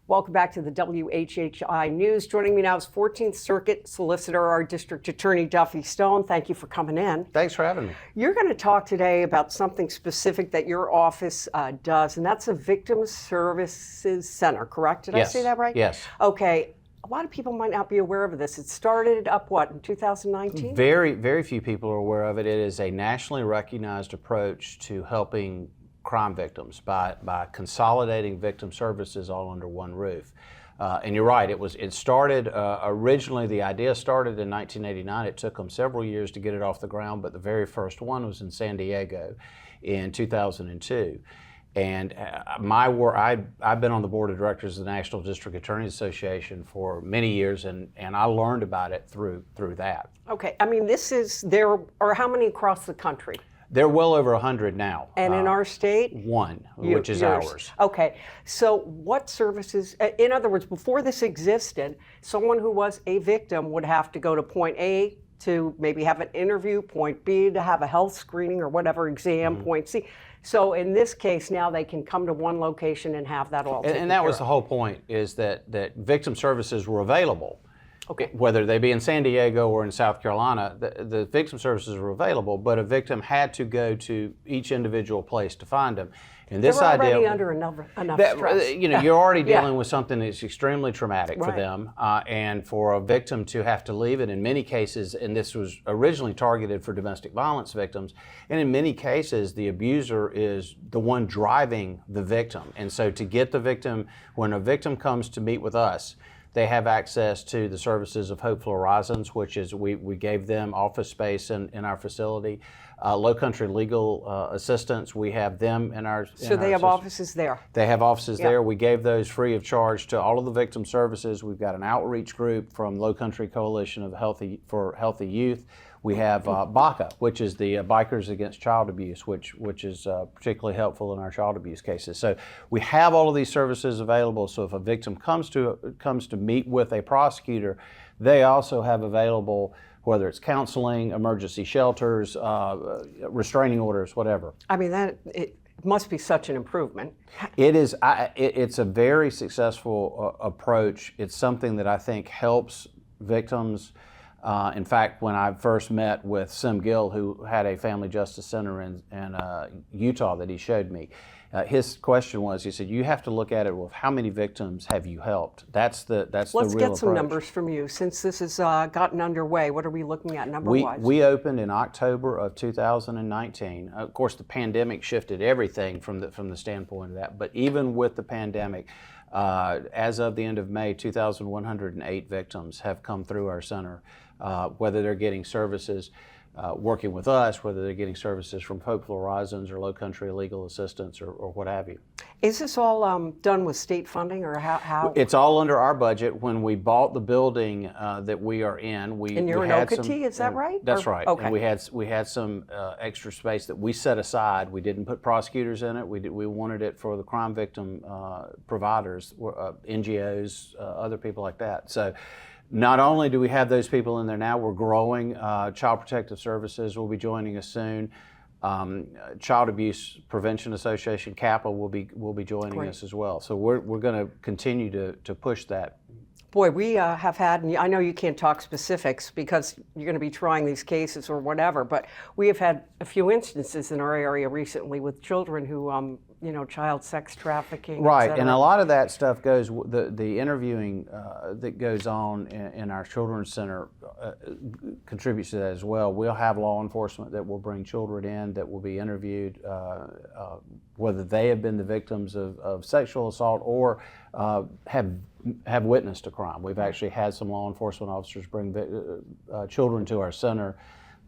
Welcome back to the WHHI News. Joining me now is 14th Circuit Solicitor, our District Attorney, Duffie Stone. Thank you for coming in. Thanks for having me. You're going to talk today about something specific that your office does, and that's a Victim Services Center, correct? Did I say that right? Yes. Okay. A lot of people might not be aware of this. It started up, what, in 2019? Very few people are aware of it. It is a nationally recognized approach to helping crime victims by consolidating victim services all under one roof. And you're right, it started, originally the idea started in 1989. It took them several years to get it off the ground, but the very first one was in San Diego in 2002. And I've been on the board of directors of the National District Attorneys Association for many years, and I learned about it through that. Okay, I mean, there are how many across the country? There are well over 100 now. And in our state? One, which is ours. Okay, so what services, in other words, before this existed, someone who was a victim would have to go to point A to maybe have an interview, point B to have a health screening or whatever exam, point C. So in this case, now they can come to one location and have that all taken care of. And that was the whole point, is that victim services were available. Okay. Whether they be in San Diego or in South Carolina, the victim services were available, but a victim had to go to each individual place to find them. And this They're idea, already under enough stress. You're already dealing with something that's extremely traumatic for them, and for a victim to have to leave it in many cases, and this was originally targeted for domestic violence victims, and in many cases the abuser is the one driving the victim. And so to get the victim, when a victim comes to meet with us, they have access to the services of Hopeful Horizons, which is we gave them office space in our facility. Lowcountry legal assistance, we have them in our. So they have offices there. They have offices there. We gave those free of charge to all of the victim services. We've got an outreach group from Lowcountry Coalition of Healthy Youth. We have BACA, which is the Bikers Against Child Abuse, which is particularly helpful in our child abuse cases. So we have all of these services available. So if a victim comes to meet with a prosecutor, they also have available, whether it's counseling, emergency shelters, restraining orders, whatever. I mean, it must be such an improvement. It is. It's a very successful approach. It's something that I think helps victims. In fact, when I first met with Sim Gill, who had a family justice center in Utah that he showed me, his question was, he said, you have to look at it with how many victims have you helped? That's the real approach. Let's get some numbers from you. Since this has gotten underway, what are we looking at number-wise? We opened in October of 2019. Of course, the pandemic shifted everything from the standpoint of that, but even with the pandemic, as of the end of May, 2,108 victims have come through our center, whether they're getting services working with us, whether they're getting services from Hopeful Horizons or Lowcountry Legal Assistance or what have you. Is this all done with state funding, or how? It's all under our budget. When we bought the building that we are in, and you're in Ocoee, is that right? That's right. Okay. And we had some extra space that we set aside. We didn't put prosecutors in it. We wanted it for the crime victim providers, NGOs, other people like that. So not only do we have those people in there now, we're growing. Child Protective Services will be joining us soon. Child Abuse Prevention Association, CAPA, will be joining us as well. So we're going to continue to push that. Boy, we have had, and I know you can't talk specifics because you're going to be trying these cases or whatever, but we have had a few instances in our area recently with children who, child sex trafficking. Right, and a lot of that stuff goes, the interviewing that goes on in our Children's Center contributes to that as well. We'll have law enforcement that will bring children in that will be interviewed, whether they have been the victims of sexual assault or have witnessed a crime. We've actually had some law enforcement officers bring children to our center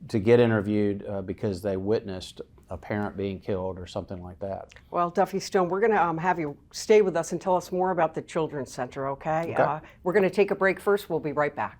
to get interviewed because they witnessed a parent being killed or something like that. Well, Duffie Stone, we're going to have you stay with us and tell us more about the Children's Center, okay? Okay. We're going to take a break first. We'll be right back.